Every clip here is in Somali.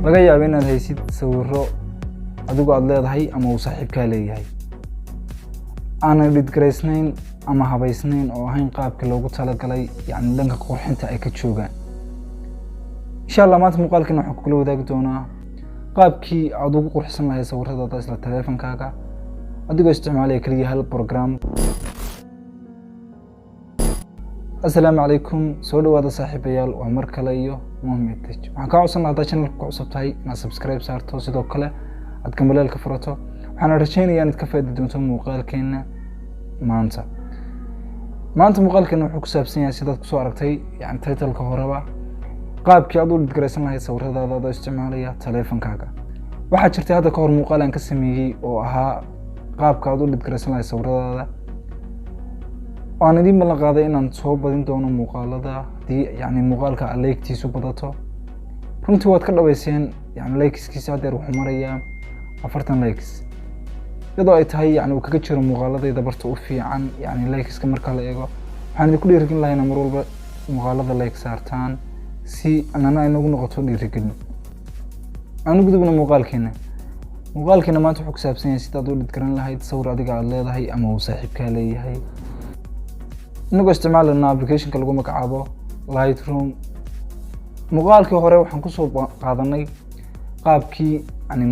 laga yaabo inaad haysid sawirro adigu aad leedahay ama uu saaxiibkaa leeyahay aanan edit garaysnayn ama habaysnayn oo ahayn qaabka loogu talagalay yacni dhanka qurxinta ay ka joogaan. insha Allah maanta muuqaalkan waxaan kula wadaagi doonaa qaabkii aad ugu qurxin lahayd sawirradaada isla taleefankaaga adigoo isticmaalaya kaliya hal program. السلام عليكم سو dhawaada saaxiibayaal waa mar kale iyo Mohamed Tech. waxaan ka codsanayaa channelka ku cusub tahay inaad subscribe saarto sidoo kale aad kambalelka furato. waxaan rajaynayaa inaad ka faa'iido doonto muuqaalkeena maanta. muuqaalkeena wuxuu ku saabsan yahay sidaad ku soo aragtay yani title-ka horeba qaabkii aad u dhigaysan lahayd sawirradaada adoo isticmaalaya taleefankaaga. waxaa jirtay hadda ka hor muuqaal aan ka sameeyay oo ahaa qaabka aad u dhigaysan lahayd sawirradaada waan idin ballan qaaday inaan soo badin doono muuqaalada hadii yani muuqaalka like-tiisu badato. runtii waad ka dhaweyseen yani like-kiisa hadda wuxuu marayaa 40 likes iyadoo ay tahay yani uu kaga jiro muuqaaladayda barta u fiican yani like-kiska marka la eego. waxaan idinku dhiirigelin lahaa mar walba muuqaalada like saartaan si anana inagu noqoto dhiirigelin. aanu gudubna muuqaalkeena maanta wuxuu ku saabsan yahay sidaad u dhigran lahayd sawir adiga aad leedahay ama uu saaxiibkaa leeyahay inagoo isticmaalana application-ka lagu magacaabo Lightroom. muuqaalkii hore waxaan ku soo qaadanay qaabkii yani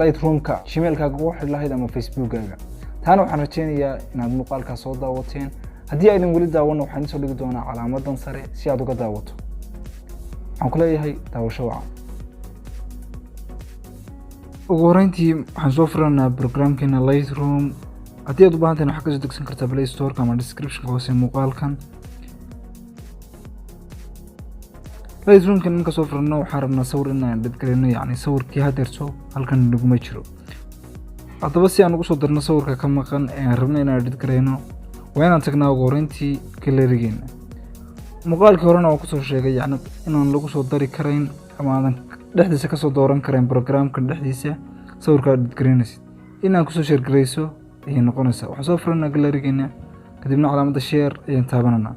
Lightroom-ka Gmail-kaaga ugu xidhi lahayd ama Facebook-kaaga. taana waxaan rajaynayaa inaad muuqaalka soo daawateen. haddii aydan weli daawan waxaan soo dhigi doonaa calaamadan sare si aad uga daawato. waxaan ku leeyahay daawasho wacan. ugu horeyntii waxaan soo furanaa programkeena Lightroom. haddii aad u baahan tahay waxaad ka soo degsan kartaa Play Store-ka ama description-ka hoose muuqaalkan. Lightroom-kan marka soo furano waxaan rabnaa sawir inaan edit gareyno yani sawirkii hadeerto halkan naguma jiro. haddaba si aan ugu soo darno sawirka ka maqan ee aan rabno inaan edit gareyno waa inaan tagnaa ugu horeyntii gallery-geena. muuqaalkii horena waan kusoo sheegay yani inaan lagu soo dari karayn ama aadan dhexdiisa ka soo dooran karayn programkan dhexdiisa sawirka edit gareynaysid. inaan kusoo share gareyso ayay noqonaysaa. waxaan soo furanaa gallery-geena kadibna calaamadda share ayaan taabananaa.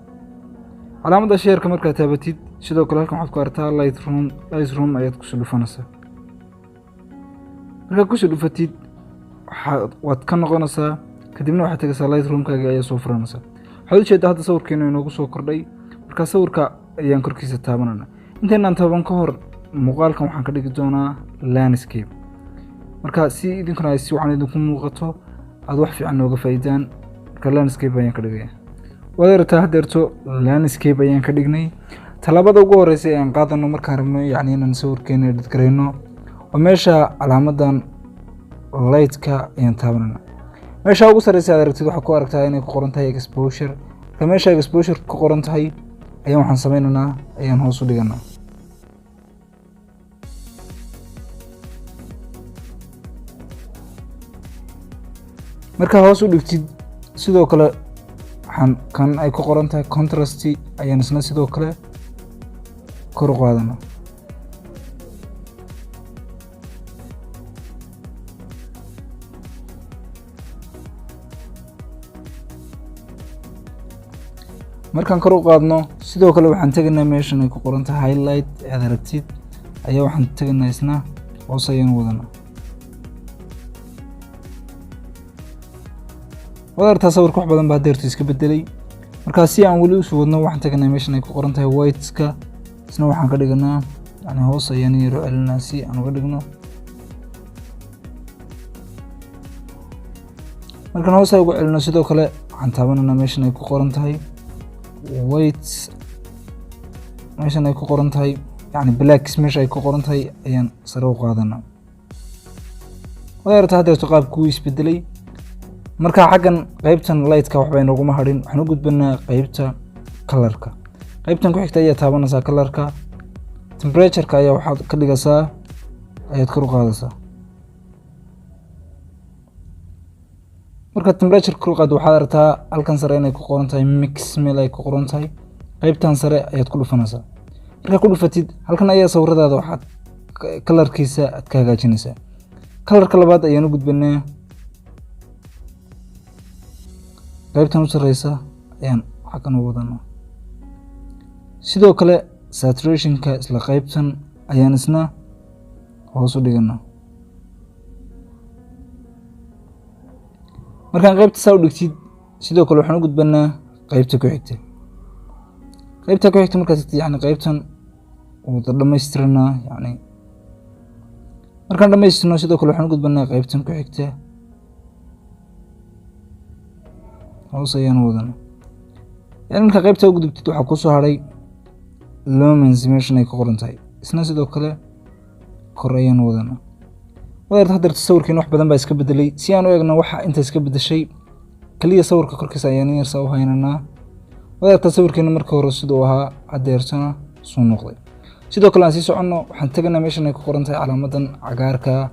calaamadda share-ka markaad taabatid sidoo kale halkan waxaad ku aragtaa Lightroom ayaad ku soo dhufanaysaa. markaad ku soo dhufatid waad ka noqonaysaa kadibna waxaad tagaysaa Lightroom-kaaga ayaa soo furanaysaa. waxaad u jeedaa hadda sawirkeena inoogu soo kordhay. marka sawirka ayaan korkiisa taabananaa. intaynaan taaban ka hor muuqaalkan waxaan ka dhigi doonaa landscape. marka si idinkuna ay si wacan idinku muuqato aad wax fiican nooga faa'iidaan marka landscape ayaan ka dhigayaa. wadarta hadeerto landscape ayaan ka dhignay. talaabada ugu horeysa ee aan qaadano markaan rabno yani inaan sawirkeena edit gareyno waa meesha calaamadan light-ka ayaan taabanana. meesha ugu sareysa aad aragtid waxaa ku aragtaa inay ku qoran tahay exposure. marka meesha exposure ku qoran tahay ayaan waxaan sameynaynaa ayaan hoos u dhiganaa. marka hoos u dhigtid sidoo kale kan ay ku qoran tahay contrast ayaan isna sidoo kale kor u qaadana. markaan kor u qaadno sidoo kale waxaan tegaynaa meeshan ay ku qoran tahay highlight aad aragtid ayaa waxaan tegaynaa isna hoos ayaan wadana. wadarta sawirka wax badan baa hadeerto iska bedelay. marka si aan weli u soo wadno waxaan tagnaa meeshan ay ku qoran tahay white-ka isna waxaan ka dhiganaa yani hoos ayaan yaro celinaa si aan uga dhigno. markaan hoos ugu celino sidoo kale waxaan taabananaa meeshan ay ku qoran tahay white meeshan ay ku qoran tahay yani black meesha ay ku qoran tahay ayaan sare u qaadanaa. wadarta hadeerto qaabku isbedelay. marka xaggan qaybtan light-ka waxba inaguma hadhin. waxaan u gudbanaa qaybta color-ka. qaybtan ku xigta ayaa taabanaysaa color-ka. temperature-ka ayaa waxaad ka dhigaysaa ayaad kor u qaadaysaa. marka temperature kor u qaado waxaad aragtaa halkan sare inay ku qoran tahay mix meel ay ku qoran tahay. qaybtan sare ayaad ku dhufanaysaa. marka ku dhufatid halkan ayaa sawiradaada waxaad color-kiisa aad ka hagaajinaysaa. color-ka labaad ayaan u gudbanaa. qaybtan u sareysa ayaan xaqan u wadana. sidoo kale saturation-ka isla qaybtan ayaan isna hoos u dhigana. markaan qaybta saa u dhigtid sidoo kale waxaan u gudbanaa qaybta ku xigta. qaybta ku xigta markaad tagtid yani qaybtan wada dhamaystirnaa yani markaan dhamaystirno sidoo kale waxaan u gudbanaa qaybtan ku xigta. hoos ayaan wadana. yani marka qaybta u gudubtid waxaa ku soo haray lumens meeshan ay ku qoran tahay. isna sidoo kale kor ayaan wadana. hadda sawirkan wax badan baa iska bedelay. si aan u eegno waxa inta iska bedeshay kaliya sawirka korkiisa ayaan yarsa u haynanaa. sawirkeena marka hore sidoo ahaa adeersana soo noqday. sidoo kale aan sii soconno waxaan tagnaa meeshan ay ku qoran tahay calaamadan cagaarka.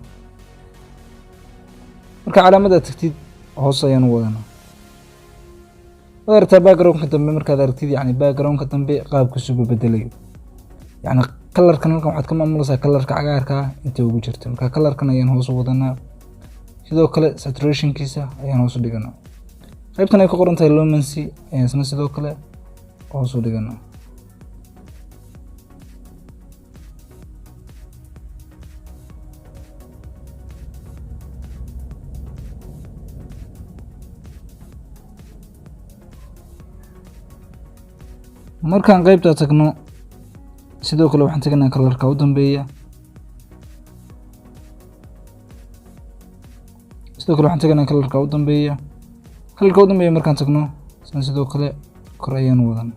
marka calaamada tagtid hoos ayaan wadana. background-ka dambe markaad aragtid yani background-ka dambe qaabkiisu bedelayo. yani kalarkan halkan waxaad ka maamulaysaa kalarka cagaarka inta ugu jirto. marka kalarkan ayaan hoos u wadanaa. sidoo kale saturationkiisa ayaan hoos u dhiganaa. qaybtan ay ku qoran tahay lumens ayaan isna sidoo kale hoos u dhiganaa. markaan qaybta tagno sidoo kale waxaan tagnaa kalarka u dambeeya. kalarka u dambeeya markaan tagno sidoo kale kor ayaan wadan.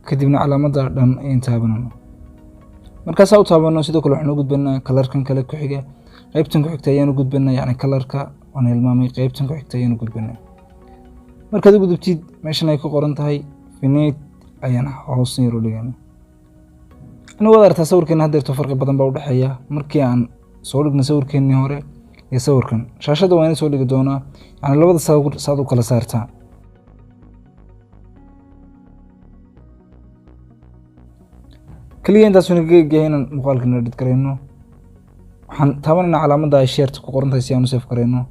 kadibna calaamada dhan ayaan taabanana. markaas u taabano sidoo kale waxaan u gudbanaa kalarkan kale ku xiga. qaybtan ku xigta ayaan u gudbanaa yani kalarka aan ilmaamay. qaybtan ku xigta ayaan u gudbanaa. markaad u gudubtid meeshan ay ku qoran tahay finite ayaan hoos yar u dhiganaa. wada aragtaa sawirkeena haddeerto farqi badan baa u dhexeeya markii aan soo dhigno sawirkeenii hore iyo sawirkan. shaashada waa inay soo dhigi doonaa yani labada sawir saad u kala saartaa. kaliya intaas una geegahay inaan muuqaalkan edit gareyno. waxaan taabananaa calaamada ay share ku qoran tahay si aan u save gareyno.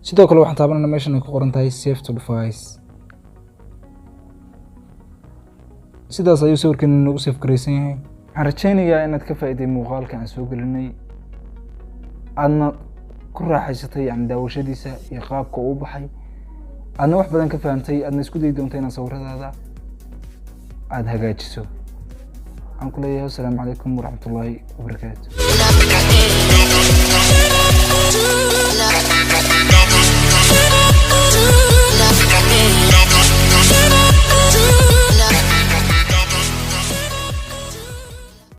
sidoo kale waxaan taabananaa meeshan ay ku qoran tahay save to device. sidaas ayuu sawirkan inoogu save gareysan yahay. waxaan rajeynayaa inaad ka faa'iiday muuqaalka aan soo gelinay, aadna ku raaxaysatay yani daawashadiisa iyo qaabka uu baxay, aadna wax badan ka fahantay, aadna isku dayi doonta inaad sawiradaada aada hagaajiso. waxaan ku leeyahay assalaamu calaykum waraxmatullaahi wabarakaatu.